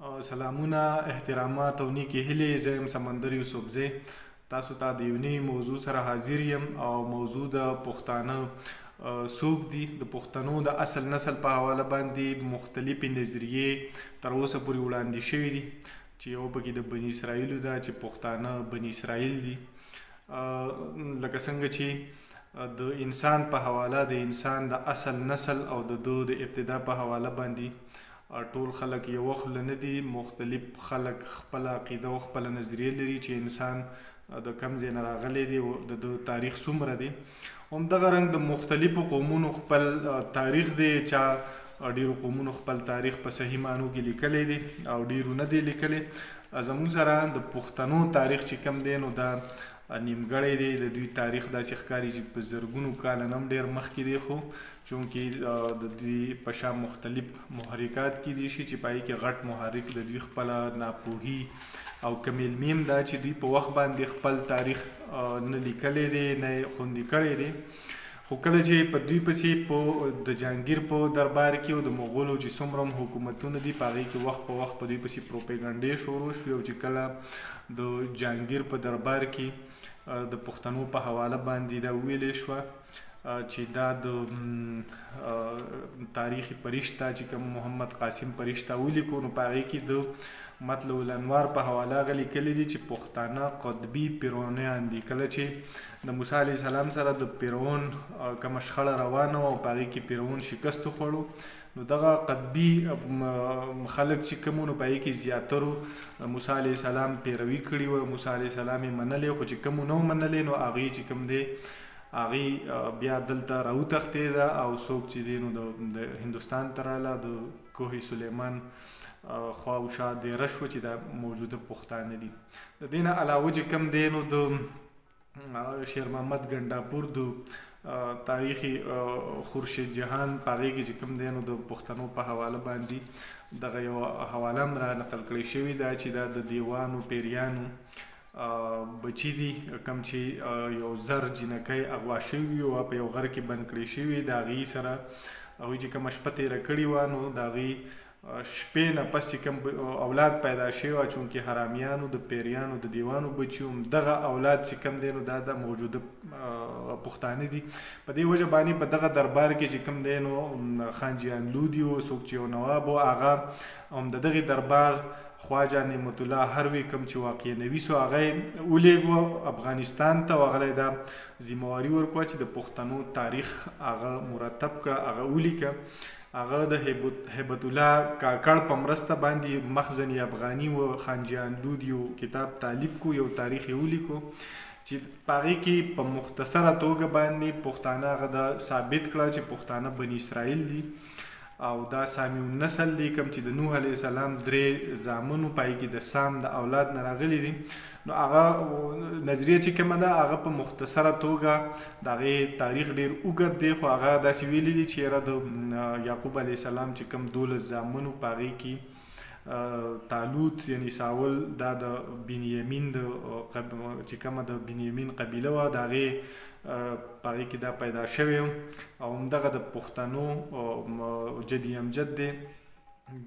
سلامونه، احترامات او نیکې هیلې. زه یم سمندر یوسفزی، تاسو ته د یو نوي موضوع سره حاضر یم او موضوع د پښتانه څوک دي. د پښتنو د اصل نسل په حواله باندې مختلفې نظریې تر اوسه پورې وړاندې شوي دي، چې یو پکې د بني اسرائیلو ده چې پښتانه بني اسرائیل دي. لکه څنګه چې د انسان په حواله د انسان د اصل نسل او د دو د ابتدا په حواله باندې ټول خلک یو خوله نه دي. مختلف خلک خپل عقیده او خپل نظریه لري چې انسان د کوم ځای نه راغلی دی او د تاریخ څومره دی. همدغه رنګ د مختلفو قومونو خپل تاریخ دی. چا ډیرو قومونو خپل تاریخ په صحیح معنو کې لیکلی دی او ډیرو نه دی لیکلی. زموږ سره د پښتنو تاریخ چې کوم دی نو دا نیمګړی دی. د دوی تاریخ داسې ښکاري چې په زرګونو کاله نه هم ډېر مخکې دی، خو چونکې د دوی په شا مختلف محرکات کیدی شي چې پای کې غټ محرک د دوی خپله ناپوهي او کم علمي هم دا چې دوی په وخت باندې خپل تاریخ نه لیکلی دی نه یې خوندي کړی دی. خو کله چې په دوی پسې په د جهانګیر په دربار کې او د مغولو چې څومره هم حکومتونه دي په هغې کې وخت په وخت په دوی پسې پروپیګنډې شروع شوې، او چې کله د جهانګیر په دربار کې د پښتنو په حواله باندې دا ویلې شوه چې دا د تاریخي پرشته چې کوم محمد قاسم پرشته ولیکو، نو په هغې کې د مطلع الانوار په حواله هغه لیکلي دي چې پښتانه قطبي فرعونیان دي. کله چې د موسی علیه السلام سره د فرعون کومه شخړه روانه وه او په هغې کې فرعون شکست وخوړو، نو دغه قطبي خلک چې کوم نو په هغې کې زیاترو موسی علیه السلام پیروي کړې وه. موسی علیه السلام یې منلی، خو چې کوم نه منلی نو هغې چې کوم دی هغې بیا دلته راوتښتېده او څوک چې دی نو د هندوستان ته راله، د کوه سلیمان خوا او شا دیره شوه چې دا موجوده پښتانه دي. د دې نه علاوه چې کوم دی نو د شیر محمد ګنډاپور د تاریخي خورشید جهان په هغې کې چې کوم دی نو د پښتنو په حواله باندې دغه یو حواله هم را نقل کړې شوې ده چې دا د دیوانو پیریانو بچي دي، کوم چې یو زر جنکۍ اغوا شوي او په یو غر کې بند کړې شوي. د هغې سره هغوی چې کومه شپه تېره کړې وه نو د هغې شپې نه پس چې کوم اولاد پیدا شوی وه، چونکې حرامیانو د پیریانو د دیوانو بچي هم دغه اولاد چې کوم دی نو دا د موجوده پښتانه دي. په دې وجه باندې په دغه دربار کې چې کوم دی نو خان جهان لودي و څوک چې یو نواب و، هغه هم د دغې دربار خواجه نعمت الله هروي کوم چې واقع نویس و هغه یې ولېږو افغانستان ته، او هغه له دا ذمهواري ورکوه چې د پښتنو تاریخ هغه مرتب کړه، هغه ولیکه. هغه د هیبت الله کاکړ په مرسته باندې مخزن افغاني و خان جهان لودي یو کتاب تالیف کو، یو تاریخ یې ولیکو چې په هغې کې په مختصره توګه باندې پښتانه هغه دا ثابت کړه چې پښتانه بني اسرائیل دي او دا سامی النسل دی، کوم چې د نوح علیه السلام 3 زامنو په هغې کې د سام د اولاد نه راغلي دي. نو هغه نظریه چې کومه ده هغه په مختصره توګه د هغې تاریخ ډېر اوږد دی، خو هغه داسې ویلي دي چې یاره د یعقوب علیه السلام چې کوم 12 زامنو په هغې کې طالوت یعنی ساول دا د بنیامین چې کومه د بنیامین قبیله وه د هغې په هغې کې دا پیدا شوی او همدغه د پښتنو جدي امجد دی،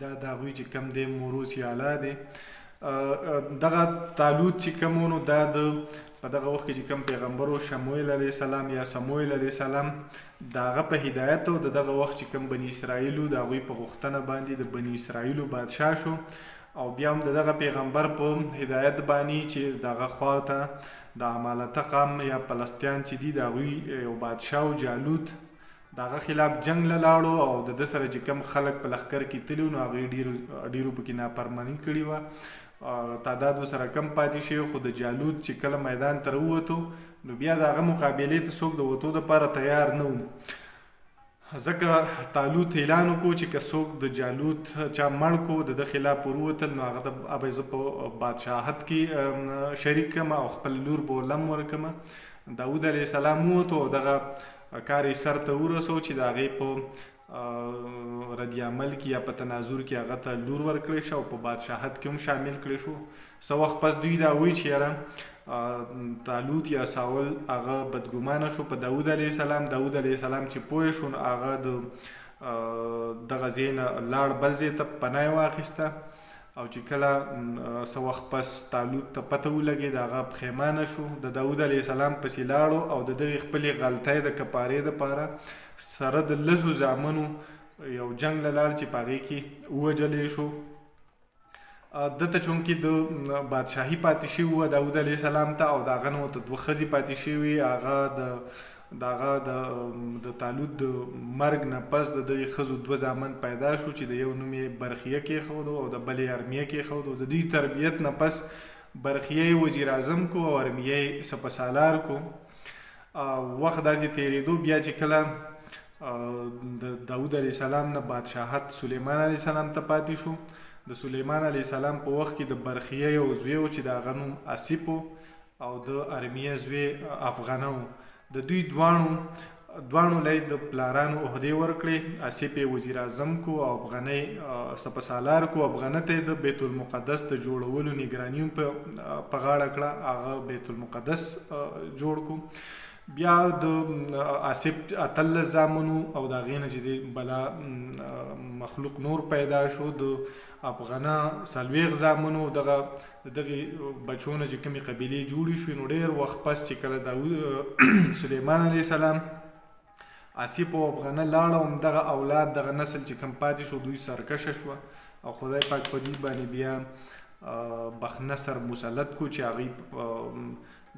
دا د هغوی چې کوم دی موروث اعلی دی. دغه طالوت چې کوم نو دا د په دغه وخت کې چې کوم پیغمبر و شمویل علیه السلام یا سمویل علیه السلام د هغه په هدایت او د دغه وخت چې کوم بني اسرائیلو د هغوی په غوښتنه باندې د بني اسرائیلو بادشاه شو، او بیا هم د دغه پیغمبر په هدایت باندې چې دغه خوا ته د عمالته قام یا پلستیان چې دي د هغوی یو بادشاه و جالوت د هغه خلاف جنګ له لاړو او د ده سره چې کوم خلک په لښکر کې تلي نو هغوی ډېرو پکې نافرماني کړې وه، تعداد ورسره کم پاتې شوی. خو د جالوت چې کله میدان ته راووتو نو بیا د هغه مقابلې ته څوک د وتو دپاره تیار نه و، ځکه طالوت اعلان وکړو چې که څوک د جالوت چا مړ کو د ده خلاف وروتل نو هغه ته به زه په بادشاهت کې شریک کړم او خپل لور به ورله هم ورکړم. داود علیه السلام ووتو او دغه کار یې سر ته ورسو چې د هغې په رد عمل کې یا په تناظر کې هغه ته لور ورکړی شو او په بادشاهت کې هم شامل کړی شو. څه وخت پس دوی دا وایي چې یاره طالوت یا ساول هغه بدګمانه شو په داود علیه السلام. داود علیه السلام چې پوه شو نو هغه د دغه ځای نه لاړ بل ځای ته پناه یې واخیسته او چې کله څه وخت پس طالوت ته پته ولګېد هغه پښیمانه شو د داود علیه السلام پسې لاړو او د دغې خپلې غلطۍ د کفارې دپاره سره د 10 زامنو یو جنګ له لاړ چې په هغې کې ووژلی شو. دته چونکې د بادشاهي پاتې شوي وه داود علیه السلام ته او د هغه نه ورته 2 ښځې پاتې شوي. هغه د طالوت د مرګ نه پس د دغې ښځو 2 زامن پیدا شو چې د یو نوم یې برخیه کېښودو او د بلې ارمیه کېښودو. د دوی تربیت نه پس برخیه یې وزیر اعظم کو او ارمیه یې سپهسالار کو. وخت داسې تېرېدو بیا چې کله د داود علیه السلام نه بادشاهت سلیمان علیه السلام ته پاتې شو. د سلیمان علیه السلام په وخت کې د برخیه یو زوی و چې د هغه نوم اسیپ او د ارمیه زوی افغانه و. د دوی دواړو له د پلارانو عهدې ورکړې. اسیپ یې وزیر اعظم کو او افغانه یې سپهسالار کو. افغانه ته یې د بیت المقدس د جوړولو نګراني هم په غاړه کړه. هغه بیت المقدس جوړ کو. بیا د اسیپ 18 زامنو او د هغې نه چې دی بلا مخلوق نور پیدا شو. د افغانه 40 زامنو دغه بچو نه چې کومې قبیلې جوړې شوې نو ډېر وخت پس چې کله سلیمان علیه السلام اسیپ او افغانه لاړه همدغه اولاد دغه نسل چې کوم پاتې شو دوی سرکشه شوه او خدای پاک په دوی باندې بیا بخنصر مسلط کو چې هغوی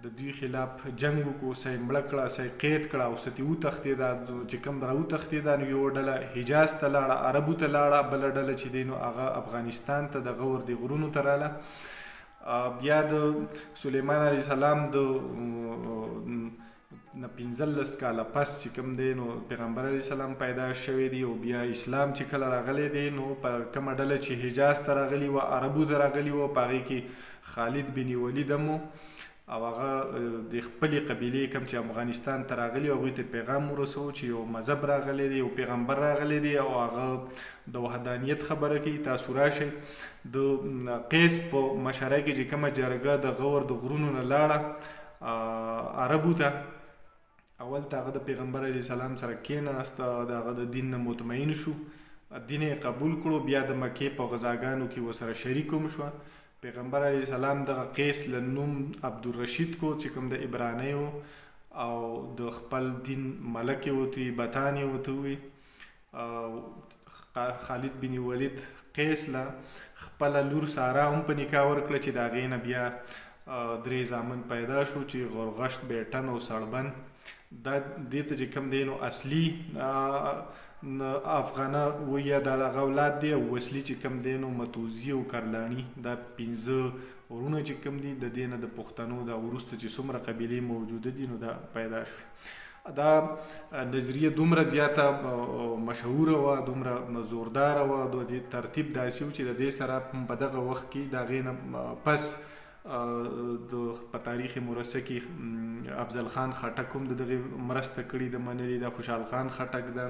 د دوی خلاف جنګ وکړو. څه یې مړه کړه، څه یې قید کړه او څه ترې وتښتېده. چې کوم راوتښتېده نو یوه ډله حجاز ته لاړه، عربو ته لاړه، بله ډله چې دی نو هغه افغانستان ته د غور د غرونو ته راله. بیا د سلیمان علیه السلام د 15 کاله پس چې کوم دی نو پیغمبر علیه السلام پیدا شوی دی او بیا اسلام چې کله راغلی دی نو په کومه ډله چې حجاز ته راغلي وه، عربو ته راغلي وه، په هغې کې خالد بن ولید هم او هغه د خپلې قبیلې کوم چې افغانستان ته راغلي هغوی ته پیغام ورسوو چې یو مذهب راغلی دی، یو پیغمبر راغلی دی او هغه د وحدانیت خبره کوي. تاسو راشئ. د قیس په مشره کې چې کومه جرګه د غور د غرونو نه لاړه عربو ته، اول ته هغه د پیغمبر علیه السلام سره کېناست، د هغه د دین نه مطمئن شو، دین یې قبول کړو. بیا د مکې په غزاګانو کې ورسره شریک هم شوه. پیغمبر علیه السلام دغه قیس له نوم عبدالرشید کو چې کوم د عبرانیو او د خپل دین ملک یې ورته وي، بتان یې ورته وي. خالد بن ولید قیس له خپله لور ساره هم په نکاح ورکړه چې د هغې نه بیا 3 زامن پیدا شو چې غورغشت، بیټن او سړبن. دا دې ته چې کوم دی نو اصلي افغانه ویه د هغه اولاد دی او وصلي چې کوم دی نو متوزي او کرلاني دا 15 ورونه چې کوم دي د دې نه د پښتنو دا وروسته چې څومره قبیلې موجوده دي نو دا پیدا شوې. دا نظریه دومره زیاته مشهوره وه، دومره زورداره وه، د دې ترتیب داسې و چې د دې سره په دغه وخت کې د هغې نه پس په تاریخ مرسه کې افضل خان خټک هم د دغې مرسته کړې د منلې ده، خوشحال خان خټک ده،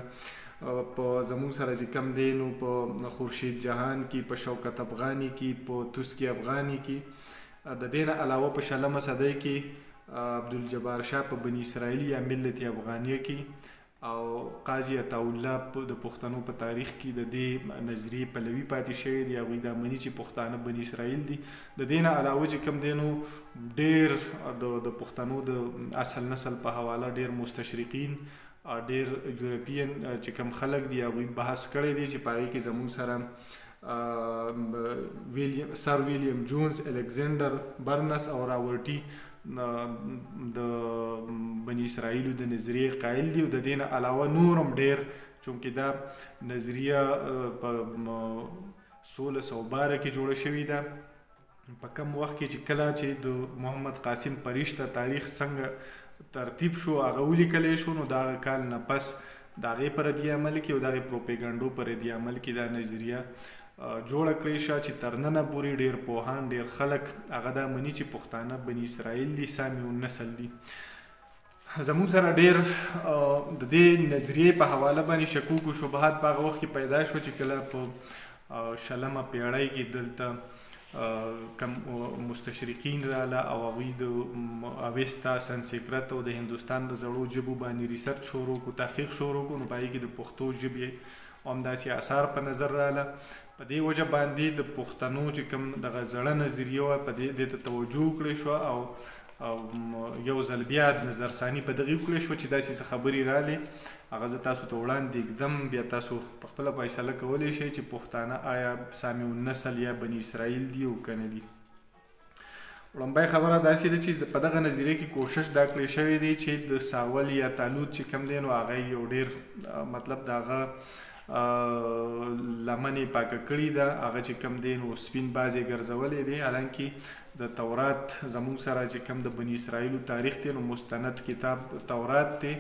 په زموږ سره چې کم دی نو په خورشید جهان کې، په شوکت افغاني کې، په توسکي افغاني کې. د دې نه علاوه په 20مه صدۍ کې عبدالجبار شاه په بني اسرائیل یا ملت افغانیه کې او قاضي عطاالله د پښتنو په تاریخ کې د دې نظریې پلوي پاتې شوی دی. هغوی دا مني چې پښتانه بني اسرائیل دي. د دې نه علاوه چې کوم دی نو ډېر د پښتنو د اصل نسل په حواله ډېر مستشرقین، ډېر یورپین چې کوم خلک دي هغوی بحث کړی دی چې په هغې کې زموږ سره سر ویلیام جونز، الکسندر برنس او راورټي د بني اسرائیلو د نظریې قایل دي. او د دې نه علاوه نور هم ډېر، چونکې دا نظریه په 1612 کې جوړه شوې ده. په کم وخت کې چې کله چې د محمد قاسم پریشته تاریخ څنګه ترتیب شو هغه ولیکلی شو نو د هغه کال نه پس د هغې په ردي عمل کې او د هغې پروپیګنډو په ردي عمل کې دا نظریه جوړه کړې شه چې تر ننه پورې ډېر پوهان، ډېر خلک هغه دا مني چې پښتانه بني اسرائیل دي، سامي النسل دي. زموږ سره ډېر د دې نظریې په حواله باندې شکوک و شبهات په هغه وخت کې پیدا شو چې کله په 20مه پېړۍ کې دلته کم مستشرقین راله او هغوی د اویستا، سنسکرت او د هندوستان د زړو ژبو باندې ریسرچ شروع کړو، تحقیق شروع کړو. نو په هغې کې د پښتو ژبې همداسې اثار په نظر راله. په دې وجه باندې د پښتنو چې کوم دغه زړه نظریه وه په دې ته توجه وکړی شوه او یو ځل بیا نظرثاني په دغې وکړی شوه چې داسې څه خبرې رالې هغه زه تاسو ته وړاندې ږدم بیا تاسو په خپله فیصله کولی شئ چې پښتانه آیا سامع النسل یا بني اسرائیل دي او که نه دي. وړاندې خبره داسې ده چې په دغه نظریه کې کوشش دا کړی شوی دی چې د ساول یا تالوت چې کوم دی نو هغه یو ډېر مطلب د هغه لمنې پاکه کړې ده هغه چې کوم دی نو سپین باز یې ګرځولی دی حالانکې د تورات زموږ سره چې کوم د بني اسرائیلو تاریخ دی نو مستند کتاب تورات دی.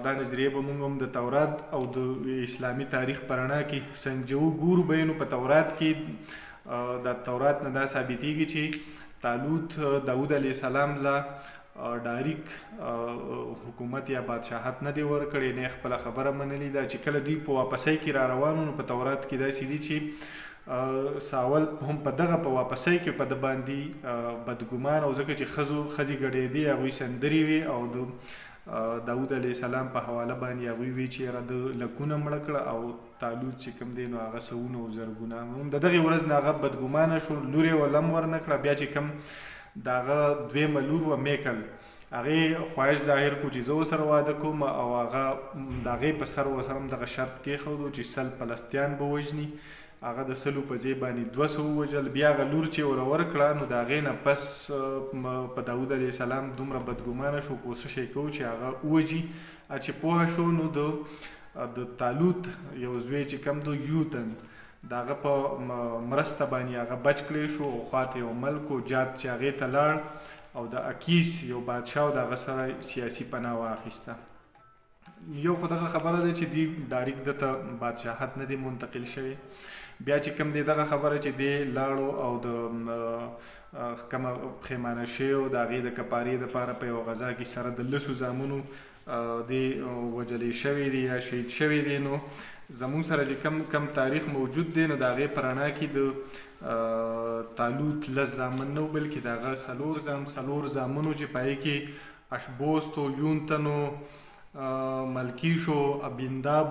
دا نظریه به موږ هم د تورات او د اسلامي تاریخ په رڼا کې سنجو ګورو به نو په تورات کې د تورات نه دا ثابتېږي چې تالوت داود علیه السلام له ډایرک حکومت یا بادشاهت نه دی ورکړی نه خپله خبره منلې ده چې کله دوی په واپسۍ کې را روانو نو په تورات کې داسې دي چې ساول هم په دغه په واپسۍ کې په ده باندې بدګمان او ځکه چې ښځې ګډېدې هغوی سندرې وې او د داود علیه السلام په حواله باندې هغوی وی چې یاره د لکونه مړه کړه او تالوت چې کوم دی نو هغه سوونه او زرګونه هم د دغې ورځ نه هغه بدګمانه شو لور یې ولم ورنه کړه. بیا چې کوم د هغه دویمه لور وه میکل هغې خواهش ظاهر کړو چې زه ورسره واده کوم او هغه د هغې په سر ورسره هم دغه شرط کېښودو چې 100 فلسطینیان به وژني هغه د 100 په ځای باندې 200 ووژل. بیا هغه لور چې ور ورکړه نو د هغې نه پس په داود علیه السلام دومره بدګمانه شو کوشش یې کوو چې هغه ووژي. چې پوه شو نو د تالوت یو زوی چې کوم د یوتن د هغه په مرسته باندې هغه بچ کړی شو او خواته یو ملک و جات چې هغې ته لاړ او د اکیس یو بادشاه و د هغه سره سیاسي پناه واخیسته. یو خو دغه خبره ده چې دوی ډایرک دته بادشاهت نه دی منتقل شوی. بیا چې کوم دی دغه خبره چې دی لاړو او د کومه پښیمانه شوی او د هغې د کفارې دپاره په یوه غذا کې سره د 10 زامنو دی وجلی شوی دی یا شهید شوی دی. نو زموږ سره چې کم تاریخ موجود دی نو د هغې په رڼا کې د تالوت 10 زامن نه و بلکې د هغه 4 زامنو چې په هغې کې اشبوست و یونتن و ملکیش و ابینداب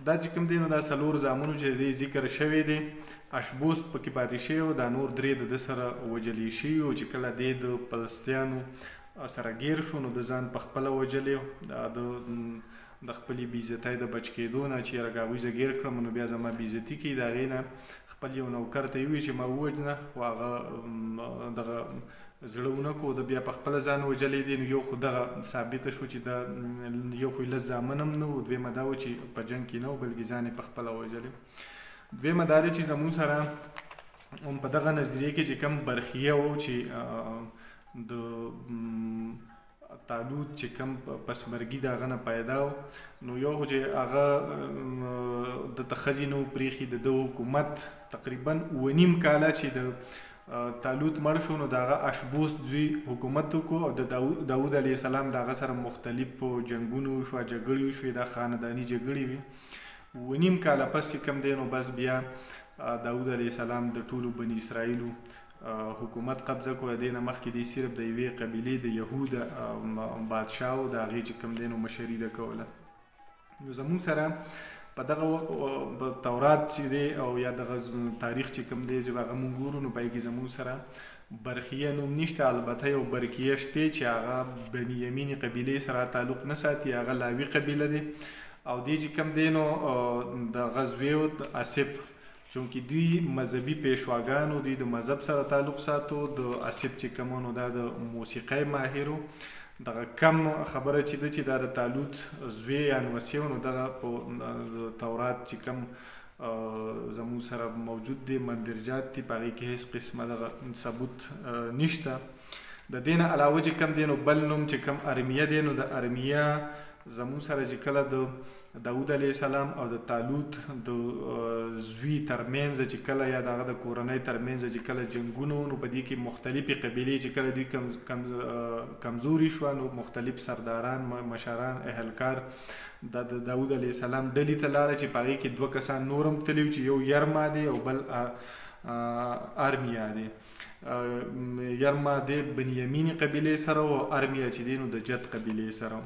دا چې کوم دی نو دا 4 زامنو چې دی ذکر شوی دی اشبوست پکې پاتې شوی و دا نور 3 د ده سره وجلی شوي و چې کله دی د فلسطینیانو سره ګیر شو نو د ځان په خپله وجلی د خپلې بېعزتۍ د بچ کېدو نه چې یاره هغوی زه ګیر کړم نو بیا زما بېعزتي کوي د هغې نه خپل یو نوکر ته یې ووایي چې ما ووجنه خو هغه دغه زړه ونه کړو د بیا په خپله ځان وجلی دی. نو یو خو دغه ثابته شو چې د یو خو 10 زامن هم نه و دویمه دا و چې په جنګ کې نه و بلکې ځان یې په خپله وجلی. دویمه دا دی چې زموږ سره هم په دغه نظریه کې چې کوم برخیه و چې د تالوت چې کوم پسمرګي د هغه نه پیدا و نو یو خو چې هغه دته ښځې نه و پرېښي د ده حکومت تقریبا 9.5 کاله چې د تالوت مړ شو نو د هغه اشبوست دوی حکومت وکړو او د داود علیه السلام د هغه سره مختلف جنګونه وشوه جګړې وشوې دا خانداني جګړې وي. 9.5 کاله پس چې کوم دی نو بس بیا داود علیه السلام د ټولو بني اسرائیلو حکومت قبضه کړو. د دې نه مخکې دی صرف د یوې قبیلې د یهود بادشاه و د هغې چې کوم دی نو مشري ده کوله. نو زموږ سره په دغه تورات چې دی او یا دغه تاریخ چې کوم دی چې هغه موږ ګورو نو په هغې کې زموږ سره برخیه نوم نشته. البته یو برکیه شته چې هغه بنیامین قبیلې سره تعلق نه ساتي هغه لاوي قبیله دی او دی چې کوم دی نو د غزوې او اسب چونکې دوی مذهبي پیشواګانو دوی د مذهب سره تعلق ساتو. د اسب چې کوم نو دا د موسیقۍ ماهر و دغه کم خبره چې ده چې دا د تالوت زوی یا نوسی و نو دغه په تورات چې کوم زموږ سره موجود دی مندرجات دي په هغې کې هېڅ قسمه دغه ثبوت نشته. د دې نه علاوه چې کوم دی نو بل نوم چې کوم ارمیه دی نو د ارمیه زموږ سره چې کله د داود علیه السلام او د تالوت د زوی ترمنځ چې کله یا دغه د کورنۍ ترمنځ چې کله جنګونه و نو په دې کې مختلفې قبیلې چې کله دوی کمزوري شوه نو مختلف سرداران مشران اهلکار د داود علیه السلام ډلې ته لاړه چې په هغې کې 2 کسان نور هم تللي چې یو یرما دی او بل ارمیا دی. یرما دی بنیامین قبیلې سره او ارمیا چې دی نو د جد قبیلې سره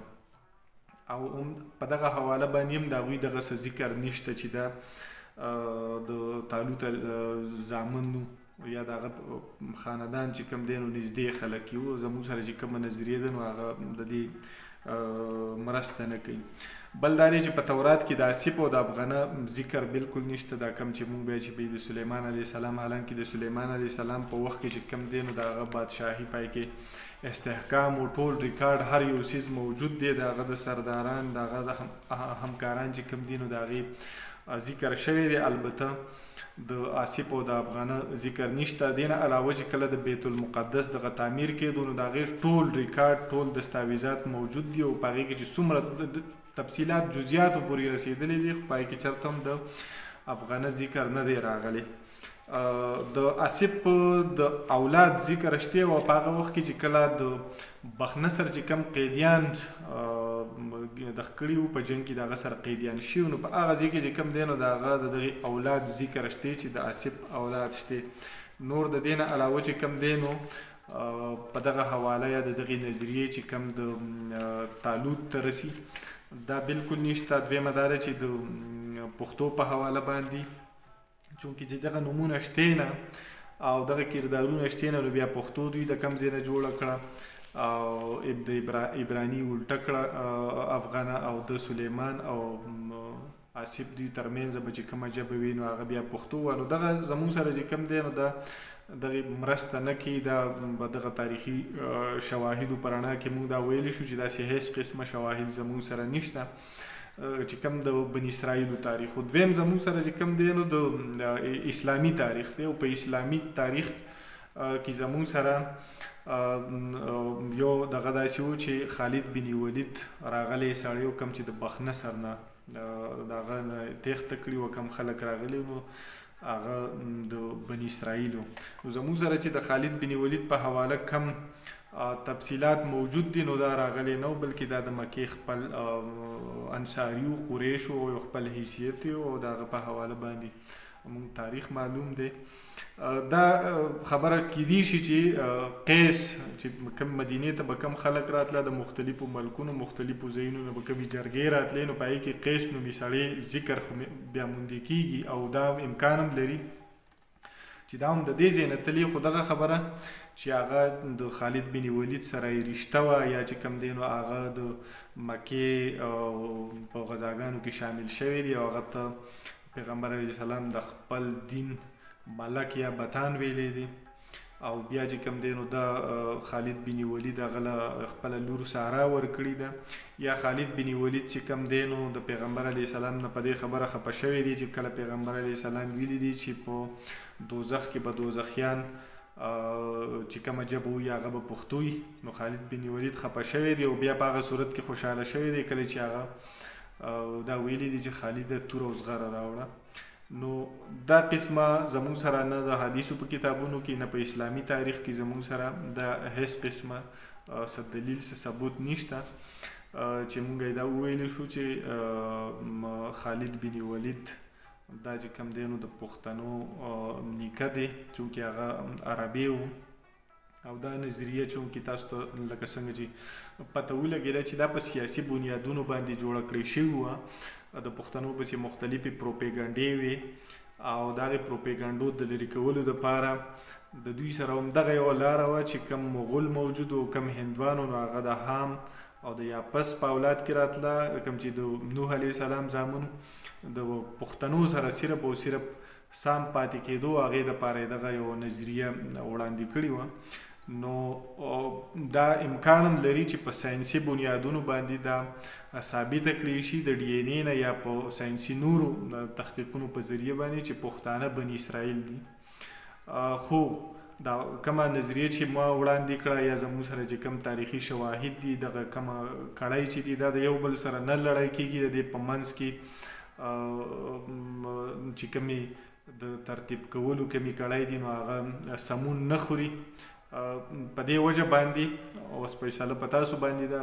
او په دغه حواله باندې هم د هغوی دغه څه ذکر نشته چې دا د طالوت زامن یا د هغه خاندان چې کوم دی نو نږدې خلک یو زموږ سره چې کومه نظریه ده نو هغه د دې مرسته نه کوي. بل دا دی چې په تورات کې د آسیپ او د افغانه ذکر بالکل نشته. دا کم چې موږ بیا چې د سلیمان علیه السلام حالانکه د سلیمان علیه السلام په وخت کې چې کوم دی نو د هغه بادشاهي پای کې استحکام او ټول ریکارډ هر یو څیز موجود دی. د هغه د سرداران د هغه د همکاران چې کوم دی نو د هغې ذکر شوی دی. البته د آسیپ او د افغانه ذکر نشته. دې نه علاوه چې کله د بیت المقدس دغه تعمیر کېدو نو د هغې ټول ریکارډ ټول دستاویزات موجود دي او په هغې کې چې څومره تفصیلات جزئیاتو پورې رسېدلي دي خو په هغې کې چېرته هم د افغانه ذکر نه دی راغلی. د آسیپ د اولاد ذکر شته او په هغه وخت کې چې کله د بخنصر چې کم قیدیان دغه کړي وو په جنګ کې د هغه سره قیدیان شوي نو په هغه ځای کې چې کوم دی نو د هغه د دغې اولاد ذکر شته چې د آسیپ اولاد شته. نور د دې نه علاوه چې کوم دی نو په دغه حواله یا د دغې نظریې چې کوم د طالوت ته رسي دا بالکل نشته. دویمه دا ده چې د پښتو په حواله باندې چونکې چې دغه نومونه شته نه او دغه کردارونه شته نه نو بیا پښتو دوی د کوم ځای نه جوړه کړه او د عبراني الټه کړه افغانه او د سلیمان او آسیپ دوی ترمنځ به چې کومه ژبه وي نو هغه بیا پښتو وه. نو دغه زموږ سره چې کوم دی نو دا دغې مرسته نه کوي. دا به دغه تاریخي شواهدو په رڼا کې موږ دا ویلی شو چې داسې هیڅ قسمه شواهد زموږ سره نشته چې کوم د بني اسرائیلو تاریخ. دویم زموږ سره چې کوم دی نو د اسلامي تاریخ دی او په اسلامي تاریخ کې زموږ سره یو دغه داسې و چې خالد بن ولید راغلی سړی و کوم چې د بخنصر نه د هغه نه تېښته کړي وه کوم خلک راغلي نو هغه د بني اسرائیلو. نو زموږ سره چې د خالد بن ولید په حواله کم تفصیلات موجود دي نو دا راغلی نه بلکې دا د مکې خپل انصاریو قریشو او خپل حیثیت او د هغه په حواله باندې موږ تاریخ معلوم دی. دا خبره کیدی شي چې قیس چې کوم مدینې ته به کوم خلک راتله د مختلفو ملکونو مختلفو ځایونو نه به کومې جرګې راتلې نو په هغې کې قیس نومي سړی ذکر خو بیا موندې کېږي او دا امکان هم لري چې دا هم د دې ځای نه تلي. خو دغه خبره چې هغه د خالد بن ولید سره یې رشته وه یا چې کوم دی نو هغه د مکې په غزاګانو کې شامل شوی دی او هغه ته پیغمبر علیه السلام د خپل دین ملک یا بتان ویلی دی او بیا چې کوم دی نو دا خالد بن ولید هغه له خپله لور ساره ورکړې ده یا خالد بن ولید چې کوم دی نو د پیغمبر علیه السلام نه په دې خبره خفه شوی دی چې کله پیغمبر علیه السلام ویلی دی چې په دوزخ کې به دوزخیان چې کومه ژبه وي هغه به پښتو وي نو خالد بن ولید خفه شوی دی او بیا په هغه صورت کې خوشحاله شوی دی کله چې هغه دا ویلی دی چې خالد تور او زغره راوړه. نو دا قسمه زموږ سره نه د حدیثو په کتابونو کې نه په اسلامي تاریخ کې زموږ سره د هیڅ قسمه څه دلیل څه ثبوت نشته چې موږ یې دا وویلی شو چې خالد بن ولید دا چې کوم دی نو د پښتنو نیکه دی چونکې هغه عربی و او دا نظریه چونکې تاسو ته لکه څنګه چې پته ولګېده چې دا په سیاسي بنیادونو باندې جوړه کړې شوې وه د پښتنو پسې مختلفې پروپیګنډې وې او د هغې پروپیګنډو د لرې کولو دپاره د دوی سره همدغه یوه لاره وه چې کم مغول موجود و کم هندوانو نو هغه د حام او د یاپس په اولاد کې راتله کوم چې د نوح علیه السلام زامنو د پښتنو سره صرف او صرف سام پاتې کېدو هغې دپاره یې دغه یوه نظریه وړاندې کړې وه. نو دا امکان هم لري چې په ساینسي بنیادونو باندې دا ثابته کړی شي د ډي ان اے نه یا په ساینسي نورو تحقیقونو په ذریعه باندې چې پښتانه بني اسرائیل دي. خو دا کومه نظریه چې ما وړاندې کړه یا زموږ سره چې کوم تاریخي شواهد دي دغه کومه کړۍ چې دي دا د یو بل سره نه لړی کېږي د دې په منځ کې چې کومې د ترتیب کولو کومې کړۍ دي نو هغه سمون نه خوري. په دې وجه باندې اوس فیصله په تاسو باندې ده.